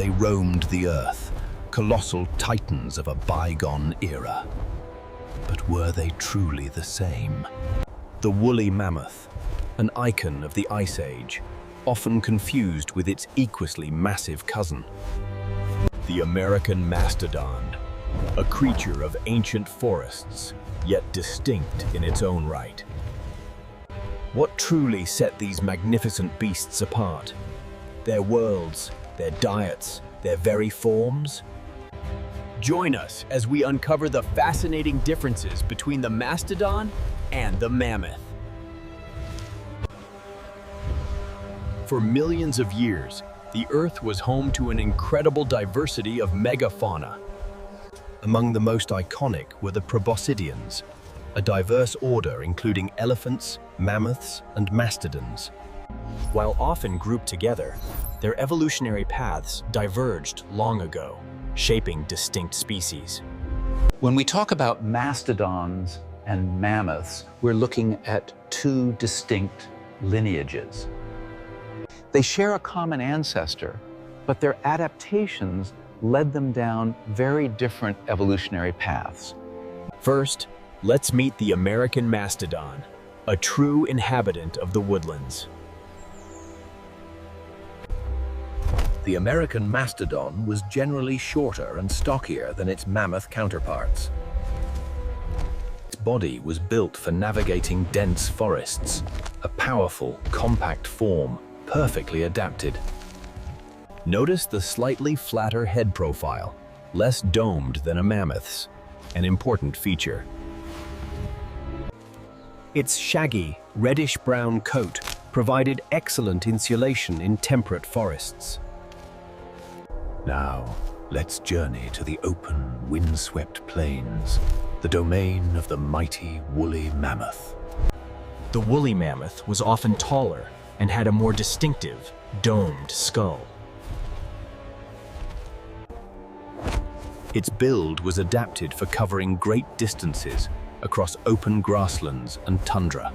They roamed the earth, colossal titans of a bygone era. But were they truly the same? The woolly mammoth, an icon of the Ice Age, often confused with its equally massive cousin. The American mastodon, a creature of ancient forests, yet distinct in its own right. What truly set these magnificent beasts apart? Their worlds, their diets, their very forms? Join us as we uncover the fascinating differences between the mastodon and the mammoth. For millions of years, the Earth was home to an incredible diversity of megafauna. Among the most iconic were the proboscideans, a diverse order including elephants, mammoths, and mastodons. While often grouped together, their evolutionary paths diverged long ago, shaping distinct species. When we talk about mastodons and mammoths, we're looking at two distinct lineages. They share a common ancestor, but their adaptations led them down very different evolutionary paths. First, let's meet the American mastodon, a true inhabitant of the woodlands. The American mastodon was generally shorter and stockier than its mammoth counterparts. Its body was built for navigating dense forests, a powerful, compact form, perfectly adapted. Notice the slightly flatter head profile, less domed than a mammoth's, an important feature. Its shaggy, reddish-brown coat provided excellent insulation in temperate forests. Now, let's journey to the open, windswept plains, the domain of the mighty woolly mammoth. The woolly mammoth was often taller and had a more distinctive, domed skull. Its build was adapted for covering great distances across open grasslands and tundra.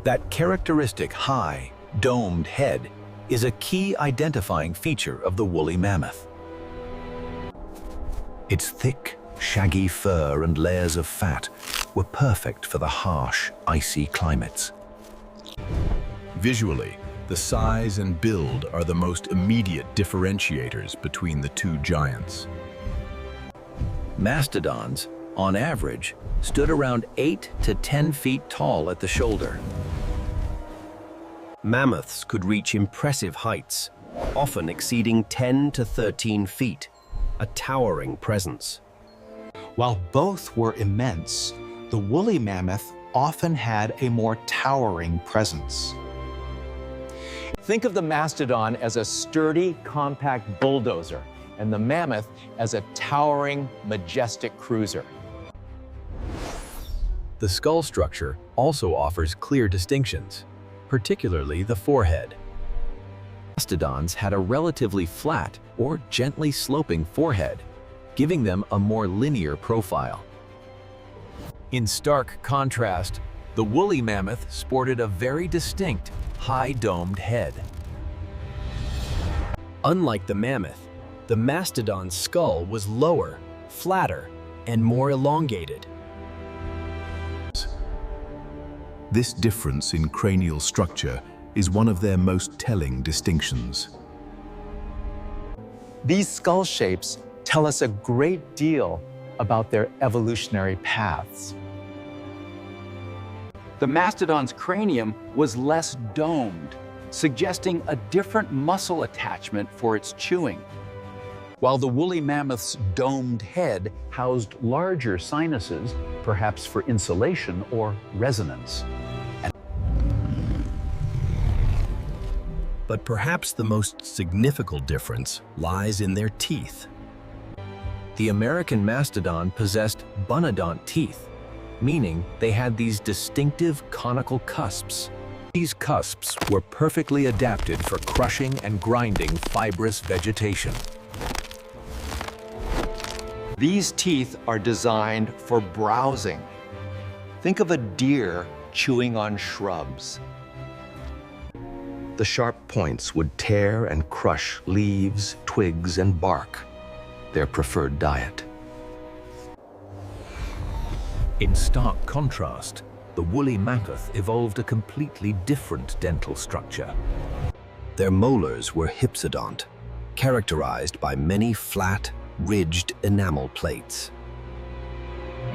That characteristic high, domed head is a key identifying feature of the woolly mammoth. Its thick, shaggy fur and layers of fat were perfect for the harsh, icy climates. Visually, the size and build are the most immediate differentiators between the two giants. Mastodons, on average, stood around 8 to 10 feet tall at the shoulder. Mammoths could reach impressive heights, often exceeding 10 to 13 feet, a towering presence. While both were immense, the woolly mammoth often had a more towering presence. Think of the mastodon as a sturdy, compact bulldozer, and the mammoth as a towering, majestic cruiser. The skull structure also offers clear distinctions, particularly the forehead. Mastodons had a relatively flat or gently sloping forehead, giving them a more linear profile. In stark contrast, the woolly mammoth sported a very distinct, high-domed head. Unlike the mammoth, the mastodon's skull was lower, flatter, and more elongated. This difference in cranial structure is one of their most telling distinctions. These skull shapes tell us a great deal about their evolutionary paths. The mastodon's cranium was less domed, suggesting a different muscle attachment for its chewing, while the woolly mammoth's domed head housed larger sinuses, perhaps for insulation or resonance. But perhaps the most significant difference lies in their teeth. The American mastodon possessed bunodont teeth, meaning they had these distinctive conical cusps. These cusps were perfectly adapted for crushing and grinding fibrous vegetation. These teeth are designed for browsing. Think of a deer chewing on shrubs. The sharp points would tear and crush leaves, twigs, and bark, their preferred diet. In stark contrast, the woolly mammoth evolved a completely different dental structure. Their molars were hypsodont, characterized by many flat, ridged enamel plates.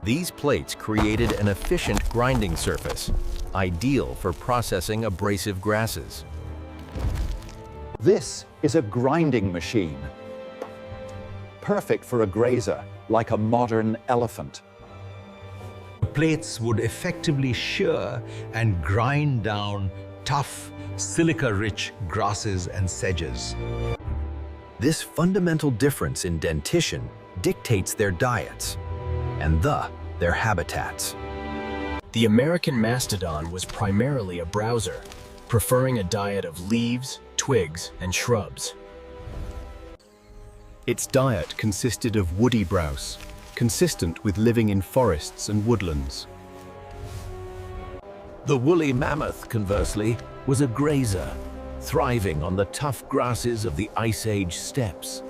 These plates created an efficient grinding surface, ideal for processing abrasive grasses. This is a grinding machine, perfect for a grazer, like a modern elephant. The plates would effectively shear and grind down tough, silica-rich grasses and sedges. This fundamental difference in dentition dictates their diets, and their habitats. The American mastodon was primarily a browser, preferring a diet of leaves, twigs, and shrubs. Its diet consisted of woody browse, consistent with living in forests and woodlands. The woolly mammoth, conversely, was a grazer, thriving on the tough grasses of the Ice Age steppes.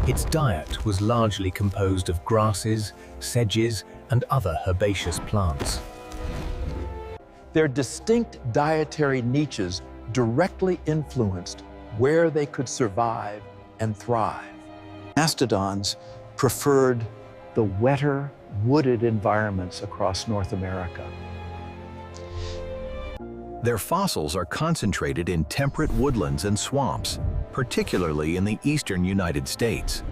Its diet was largely composed of grasses, sedges, and other herbaceous plants. Their distinct dietary niches directly influenced where they could survive and thrive. Mastodons preferred the wetter, wooded environments across North America. Their fossils are concentrated in temperate woodlands and swamps, particularly in the eastern United States.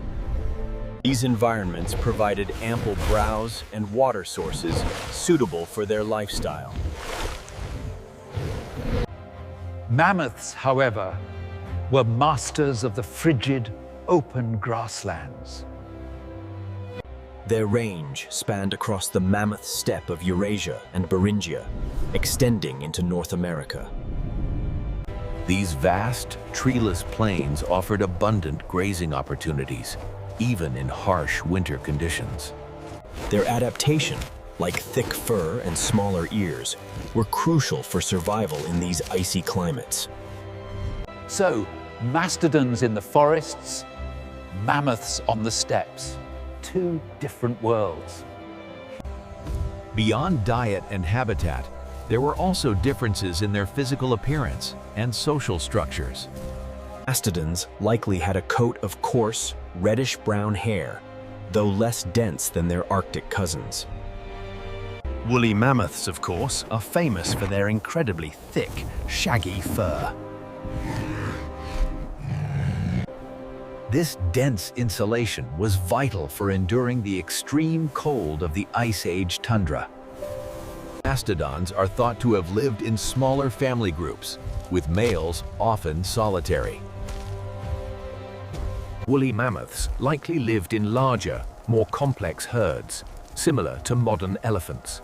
These environments provided ample browse and water sources suitable for their lifestyle. Mammoths, however, were masters of the frigid, open grasslands. Their range spanned across the mammoth steppe of Eurasia and Beringia, extending into North America. These vast, treeless plains offered abundant grazing opportunities, even in harsh winter conditions. Their adaptation, like thick fur and smaller ears, were crucial for survival in these icy climates. So, mastodons in the forests, mammoths on the steppes. Two different worlds. Beyond diet and habitat, there were also differences in their physical appearance and social structures. Mastodons likely had a coat of coarse, reddish-brown hair, though less dense than their Arctic cousins. Woolly mammoths, of course, are famous for their incredibly thick, shaggy fur. This dense insulation was vital for enduring the extreme cold of the Ice Age tundra. Mastodons are thought to have lived in smaller family groups, with males often solitary. Woolly mammoths likely lived in larger, more complex herds, similar to modern elephants.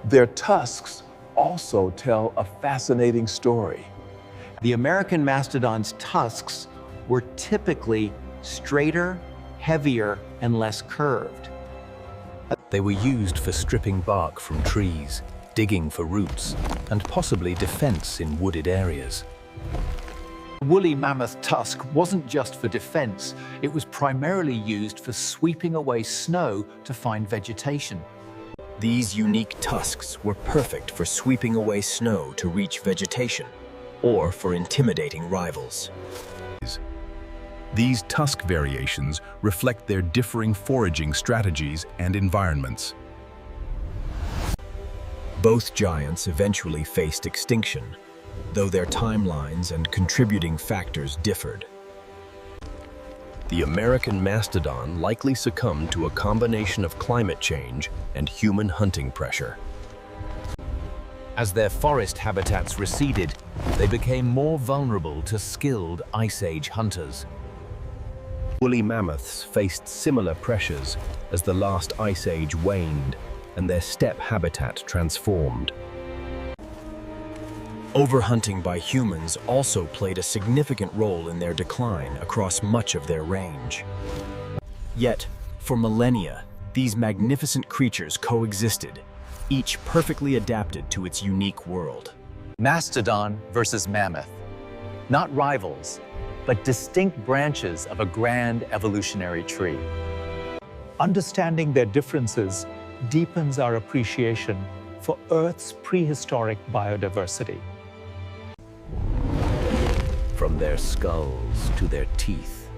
Their tusks also tell a fascinating story. The American mastodon's tusks were typically straighter, heavier, and less curved. They were used for stripping bark from trees, digging for roots, and possibly defense in wooded areas. The woolly mammoth tusk wasn't just for defense, it was primarily used for sweeping away snow to find vegetation. These unique tusks were perfect for sweeping away snow to reach vegetation, or for intimidating rivals. These tusk variations reflect their differing foraging strategies and environments. Both giants eventually faced extinction, though their timelines and contributing factors differed. The American mastodon likely succumbed to a combination of climate change and human hunting pressure. As their forest habitats receded, they became more vulnerable to skilled Ice Age hunters. Woolly mammoths faced similar pressures as the last Ice Age waned and their steppe habitat transformed. Overhunting by humans also played a significant role in their decline across much of their range. Yet, for millennia, these magnificent creatures coexisted, each perfectly adapted to its unique world. Mastodon versus mammoth. Not rivals, but distinct branches of a grand evolutionary tree. Understanding their differences deepens our appreciation for Earth's prehistoric biodiversity. From their skulls to their teeth,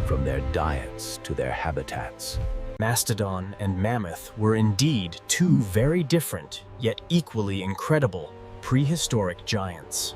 from their diets to their habitats. Mastodon and mammoth were indeed two very different, yet equally incredible, prehistoric giants.